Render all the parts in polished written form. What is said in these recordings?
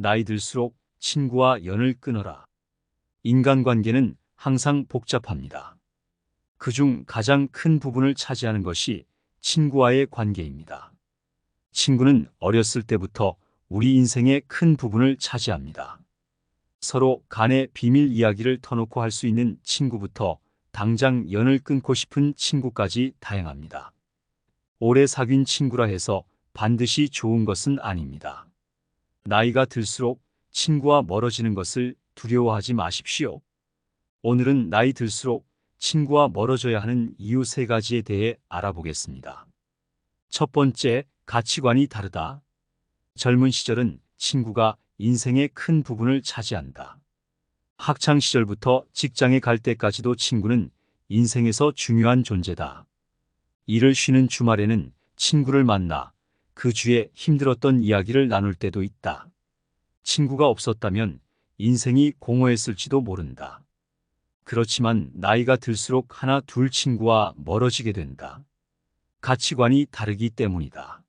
나이 들수록 친구와 연을 끊어라. 인간관계는 항상 복잡합니다. 그중 가장 큰 부분을 차지하는 것이 친구와의 관계입니다. 친구는 어렸을 때부터 우리 인생의 큰 부분을 차지합니다. 서로 간의 비밀 이야기를 터놓고 할 수 있는 친구부터 당장 연을 끊고 싶은 친구까지 다양합니다. 오래 사귄 친구라 해서 반드시 좋은 것은 아닙니다. 나이가 들수록 친구와 멀어지는 것을 두려워하지 마십시오. 오늘은 나이 들수록 친구와 멀어져야 하는 이유 3가지에 대해 알아보겠습니다. 첫 번째, 가치관이 다르다. 젊은 시절은 친구가 인생의 큰 부분을 차지한다. 학창 시절부터 직장에 갈 때까지도 친구는 인생에서 중요한 존재다. 일을 쉬는 주말에는 친구를 만나 그 주에 힘들었던 이야기를 나눌 때도 있다. 친구가 없었다면 인생이 공허했을지도 모른다. 그렇지만 나이가 들수록 하나 둘 친구와 멀어지게 된다. 가치관이 다르기 때문이다.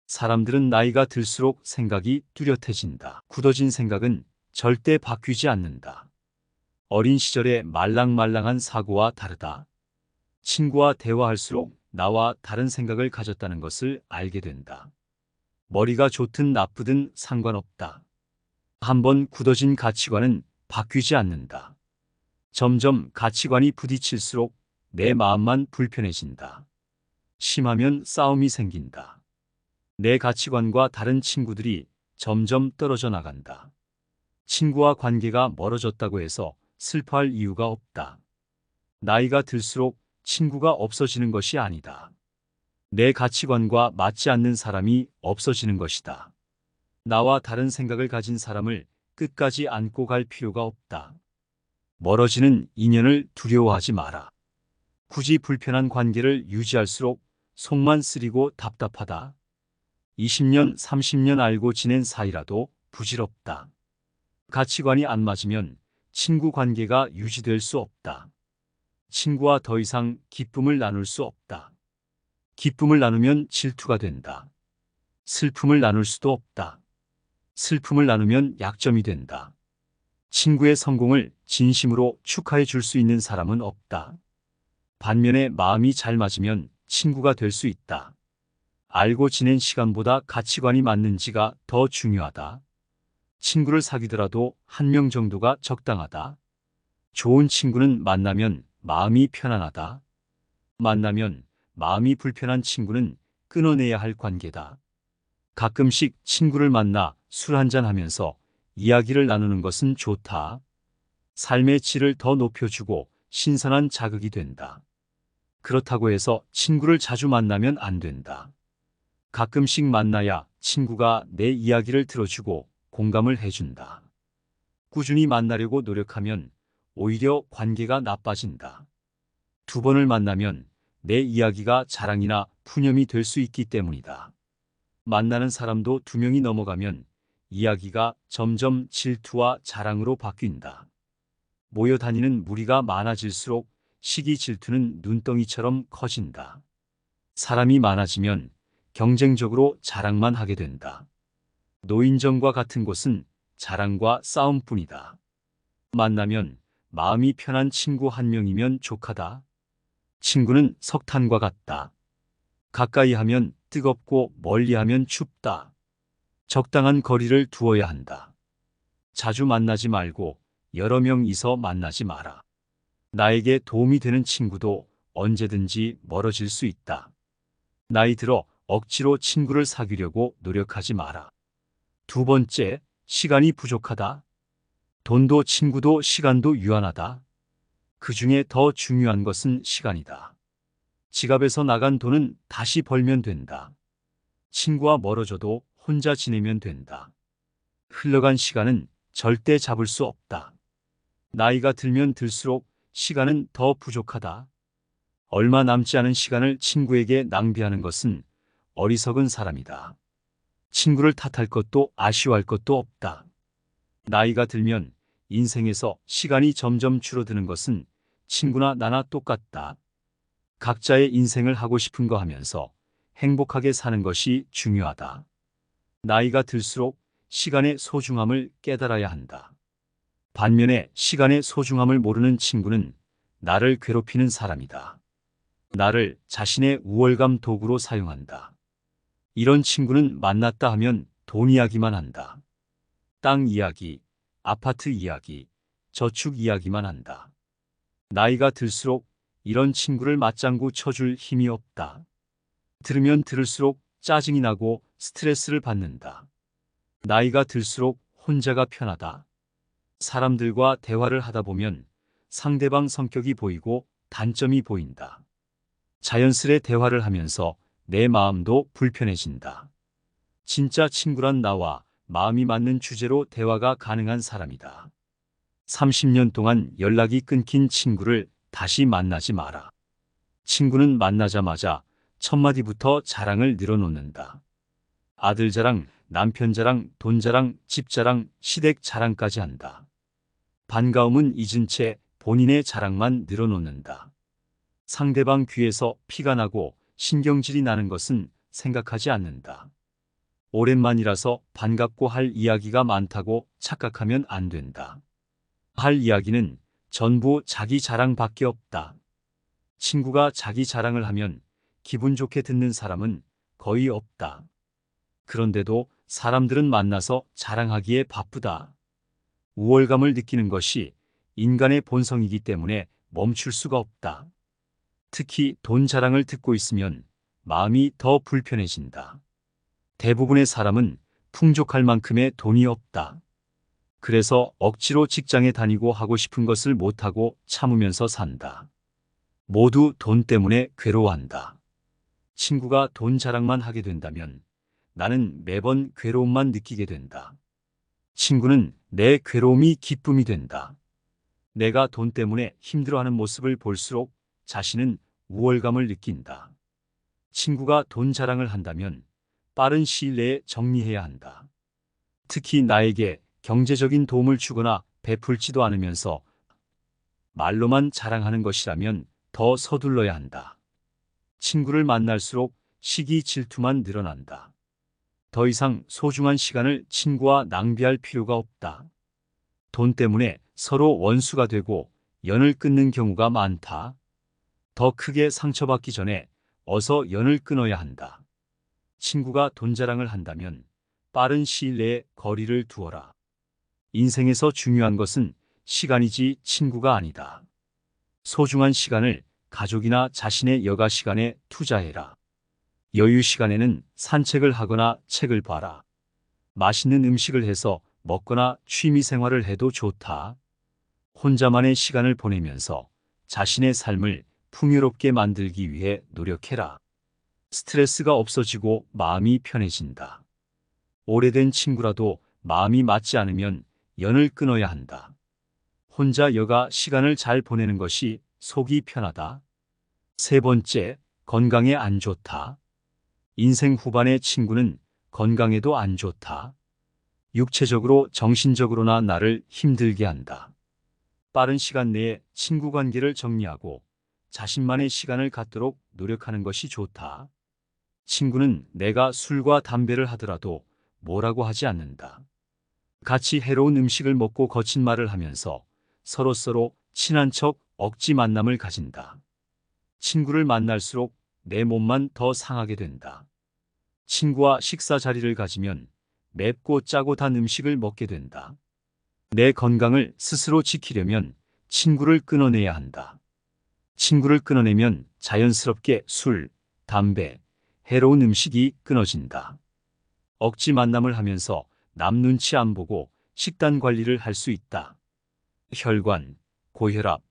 사람들은 나이가 들수록 생각이 뚜렷해진다. 굳어진 생각은 절대 바뀌지 않는다. 어린 시절의 말랑말랑한 사고와 다르다. 친구와 대화할수록 나와 다른 생각을 가졌다는 것을 알게 된다. 머리가 좋든 나쁘든 상관없다. 한번 굳어진 가치관은 바뀌지 않는다. 점점 가치관이 부딪힐수록 내 마음만 불편해진다. 심하면 싸움이 생긴다. 내 가치관과 다른 친구들이 점점 떨어져 나간다. 친구와 관계가 멀어졌다고 해서 슬퍼할 이유가 없다. 나이가 들수록 친구가 없어지는 것이 아니다. 내 가치관과 맞지 않는 사람이 없어지는 것이다. 나와 다른 생각을 가진 사람을 끝까지 안고 갈 필요가 없다. 멀어지는 인연을 두려워하지 마라. 굳이 불편한 관계를 유지할수록 속만 쓰리고 답답하다. 20년, 30년 알고 지낸 사이라도 부질없다. 가치관이 안 맞으면 친구 관계가 유지될 수 없다. 친구와 더 이상 기쁨을 나눌 수 없다. 기쁨을 나누면 질투가 된다. 슬픔을 나눌 수도 없다. 슬픔을 나누면 약점이 된다. 친구의 성공을 진심으로 축하해 줄 수 있는 사람은 없다. 반면에 마음이 잘 맞으면 친구가 될 수 있다. 알고 지낸 시간보다 가치관이 맞는지가 더 중요하다. 친구를 사귀더라도 1명 정도가 적당하다. 좋은 친구는 만나면 마음이 편안하다. 만나면 마음이 불편한 친구는 끊어내야 할 관계다. 가끔씩 친구를 만나 술 한잔 하면서 이야기를 나누는 것은 좋다. 삶의 질을 더 높여주고 신선한 자극이 된다. 그렇다고 해서 친구를 자주 만나면 안 된다. 가끔씩 만나야 친구가 내 이야기를 들어주고 공감을 해준다. 꾸준히 만나려고 노력하면 오히려 관계가 나빠진다. 2번을 만나면 내 이야기가 자랑이나 푸념이 될 수 있기 때문이다. 만나는 사람도 2명이 넘어가면 이야기가 점점 질투와 자랑으로 바뀐다. 모여 다니는 무리가 많아질수록 시기 질투는 눈덩이처럼 커진다. 사람이 많아지면 경쟁적으로 자랑만 하게 된다. 노인정과 같은 곳은 자랑과 싸움뿐이다. 만나면 마음이 편한 친구 1명이면 족하다. 친구는 석탄과 같다. 가까이 하면 뜨겁고 멀리 하면 춥다. 적당한 거리를 두어야 한다. 자주 만나지 말고 여러 명이서 만나지 마라. 나에게 도움이 되는 친구도 언제든지 멀어질 수 있다. 나이 들어 억지로 친구를 사귀려고 노력하지 마라. 2번째, 시간이 부족하다. 돈도 친구도 시간도 유한하다. 그 중에 더 중요한 것은 시간이다. 지갑에서 나간 돈은 다시 벌면 된다. 친구와 멀어져도 혼자 지내면 된다. 흘러간 시간은 절대 잡을 수 없다. 나이가 들면 들수록 시간은 더 부족하다. 얼마 남지 않은 시간을 친구에게 낭비하는 것은 어리석은 사람이다. 친구를 탓할 것도 아쉬워할 것도 없다. 나이가 들면 인생에서 시간이 점점 줄어드는 것은 친구나 나나 똑같다. 각자의 인생을 하고 싶은 거 하면서 행복하게 사는 것이 중요하다. 나이가 들수록 시간의 소중함을 깨달아야 한다. 반면에 시간의 소중함을 모르는 친구는 나를 괴롭히는 사람이다. 나를 자신의 우월감 도구로 사용한다. 이런 친구는 만났다 하면 돈 이야기만 한다. 땅 이야기, 아파트 이야기, 저축 이야기만 한다. 나이가 들수록 이런 친구를 맞장구 쳐줄 힘이 없다. 들으면 들을수록 짜증이 나고 스트레스를 받는다. 나이가 들수록 혼자가 편하다. 사람들과 대화를 하다 보면 상대방 성격이 보이고 단점이 보인다. 자연스레 대화를 하면서 내 마음도 불편해진다. 진짜 친구란 나와 마음이 맞는 주제로 대화가 가능한 사람이다. 30년 동안 연락이 끊긴 친구를 다시 만나지 마라. 친구는 만나자마자 첫 마디부터 자랑을 늘어놓는다. 아들 자랑, 남편 자랑, 돈 자랑, 집 자랑, 시댁 자랑까지 한다. 반가움은 잊은 채 본인의 자랑만 늘어놓는다. 상대방 귀에서 피가 나고 신경질이 나는 것은 생각하지 않는다. 오랜만이라서 반갑고 할 이야기가 많다고 착각하면 안 된다. 할 이야기는 전부 자기 자랑밖에 없다. 친구가 자기 자랑을 하면 기분 좋게 듣는 사람은 거의 없다. 그런데도 사람들은 만나서 자랑하기에 바쁘다. 우월감을 느끼는 것이 인간의 본성이기 때문에 멈출 수가 없다. 특히 돈 자랑을 듣고 있으면 마음이 더 불편해진다. 대부분의 사람은 풍족할 만큼의 돈이 없다. 그래서 억지로 직장에 다니고 하고 싶은 것을 못하고 참으면서 산다. 모두 돈 때문에 괴로워한다. 친구가 돈 자랑만 하게 된다면 나는 매번 괴로움만 느끼게 된다. 친구는 내 괴로움이 기쁨이 된다. 내가 돈 때문에 힘들어하는 모습을 볼수록 자신은 우월감을 느낀다. 친구가 돈 자랑을 한다면 빠른 시일 내에 정리해야 한다. 특히 나에게 경제적인 도움을 주거나 베풀지도 않으면서 말로만 자랑하는 것이라면 더 서둘러야 한다. 친구를 만날수록 시기 질투만 늘어난다. 더 이상 소중한 시간을 친구와 낭비할 필요가 없다. 돈 때문에 서로 원수가 되고 연을 끊는 경우가 많다. 더 크게 상처받기 전에 어서 연을 끊어야 한다. 친구가 돈 자랑을 한다면 빠른 시일 내에 거리를 두어라. 인생에서 중요한 것은 시간이지 친구가 아니다. 소중한 시간을 가족이나 자신의 여가 시간에 투자해라. 여유 시간에는 산책을 하거나 책을 봐라. 맛있는 음식을 해서 먹거나 취미 생활을 해도 좋다. 혼자만의 시간을 보내면서 자신의 삶을 풍요롭게 만들기 위해 노력해라. 스트레스가 없어지고 마음이 편해진다. 오래된 친구라도 마음이 맞지 않으면 연을 끊어야 한다. 혼자 여가 시간을 잘 보내는 것이 속이 편하다. 세 번째, 건강에 안 좋다. 인생 후반의 친구는 건강에도 안 좋다. 육체적으로 정신적으로나 나를 힘들게 한다. 빠른 시간 내에 친구 관계를 정리하고 자신만의 시간을 갖도록 노력하는 것이 좋다. 친구는 내가 술과 담배를 하더라도 뭐라고 하지 않는다. 같이 해로운 음식을 먹고 거친 말을 하면서 서로서로 친한 척 억지 만남을 가진다. 친구를 만날수록 내 몸만 더 상하게 된다. 친구와 식사 자리를 가지면 맵고 짜고 단 음식을 먹게 된다. 내 건강을 스스로 지키려면 친구를 끊어내야 한다. 친구를 끊어내면 자연스럽게 술, 담배, 해로운 음식이 끊어진다. 억지 만남을 하면서 남 눈치 안 보고 식단 관리를 할 수 있다. 혈관, 고혈압,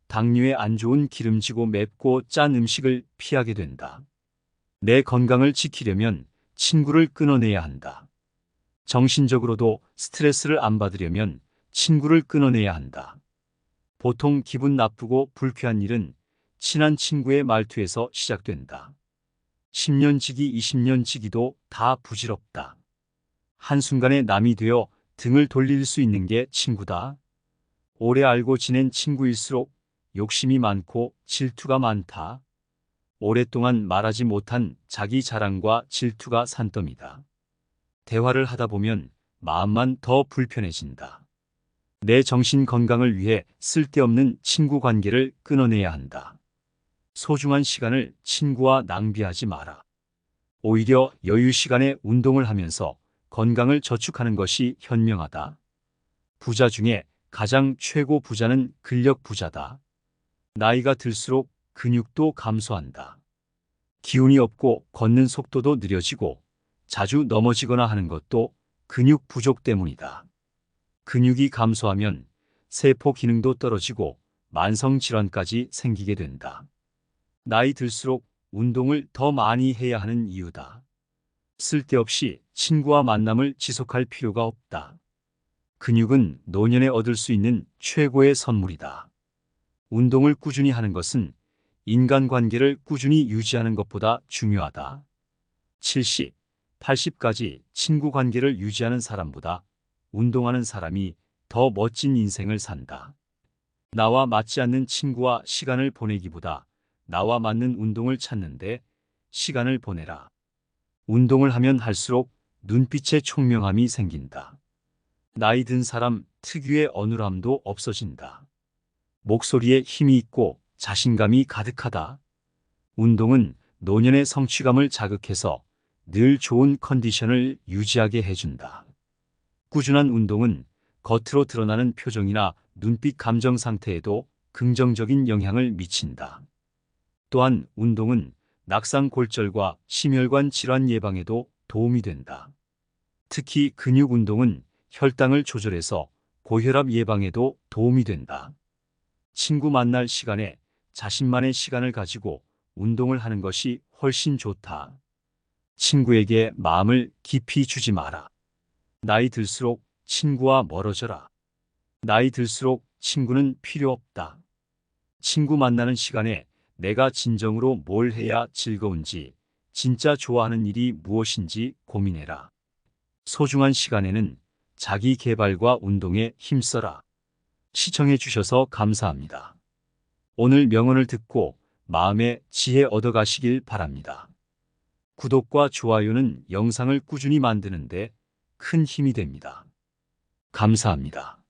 당뇨에 안 좋은 기름지고 맵고 짠 음식을 피하게 된다. 내 건강을 지키려면 친구를 끊어내야 한다. 정신적으로도 스트레스를 안 받으려면 친구를 끊어내야 한다. 보통 기분 나쁘고 불쾌한 일은 친한 친구의 말투에서 시작된다. 10년 지기, 20년 지기도 다 부질없다. 한순간에 남이 되어 등을 돌릴 수 있는 게 친구다. 오래 알고 지낸 친구일수록 욕심이 많고 질투가 많다. 오랫동안 말하지 못한 자기 자랑과 질투가 산더미다. 대화를 하다 보면 마음만 더 불편해진다. 내 정신 건강을 위해 쓸데없는 친구 관계를 끊어내야 한다. 소중한 시간을 친구와 낭비하지 마라. 오히려 여유 시간에 운동을 하면서 건강을 저축하는 것이 현명하다. 부자 중에 가장 최고 부자는 근력 부자다. 나이가 들수록 근육도 감소한다. 기운이 없고 걷는 속도도 느려지고 자주 넘어지거나 하는 것도 근육 부족 때문이다. 근육이 감소하면 세포 기능도 떨어지고 만성 질환까지 생기게 된다. 나이 들수록 운동을 더 많이 해야 하는 이유다. 쓸데없이 친구와 만남을 지속할 필요가 없다. 근육은 노년에 얻을 수 있는 최고의 선물이다. 운동을 꾸준히 하는 것은 인간관계를 꾸준히 유지하는 것보다 중요하다. 70, 80까지 친구 관계를 유지하는 사람보다 운동하는 사람이 더 멋진 인생을 산다. 나와 맞지 않는 친구와 시간을 보내기보다 나와 맞는 운동을 찾는데 시간을 보내라. 운동을 하면 할수록 눈빛에 총명함이 생긴다. 나이 든 사람 특유의 어눌함도 없어진다. 목소리에 힘이 있고 자신감이 가득하다. 운동은 노년의 성취감을 자극해서 늘 좋은 컨디션을 유지하게 해준다. 꾸준한 운동은 겉으로 드러나는 표정이나 눈빛 감정 상태에도 긍정적인 영향을 미친다. 또한 운동은 낙상골절과 심혈관 질환 예방에도 도움이 된다. 특히 근육 운동은 혈당을 조절해서 고혈압 예방에도 도움이 된다. 친구 만날 시간에 자신만의 시간을 가지고 운동을 하는 것이 훨씬 좋다. 친구에게 마음을 깊이 주지 마라. 나이 들수록 친구와 멀어져라. 나이 들수록 친구는 필요 없다. 친구 만나는 시간에 내가 진정으로 뭘 해야 즐거운지, 진짜 좋아하는 일이 무엇인지 고민해라. 소중한 시간에는 자기 개발과 운동에 힘써라. 시청해 주셔서 감사합니다. 오늘 명언을 듣고 마음의 지혜 얻어가시길 바랍니다. 구독과 좋아요는 영상을 꾸준히 만드는데 큰 힘이 됩니다. 감사합니다.